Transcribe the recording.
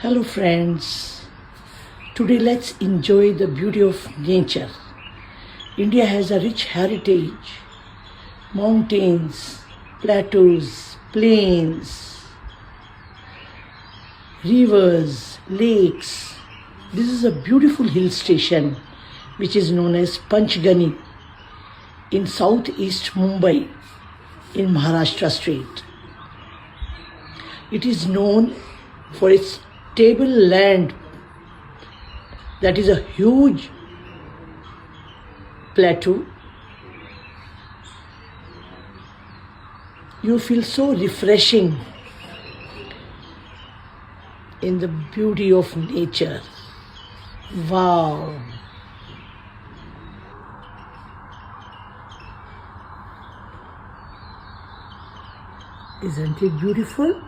Hello friends, today let's enjoy the beauty of nature. India has a rich heritage, mountains, plateaus, plains, rivers, lakes. This is a beautiful hill station which is known as PANCHGANI in southeast Mumbai in Maharashtra state. It is known for its stable land, that is a huge plateau. You feel so refreshing in the beauty of nature. Wow! Isn't it beautiful?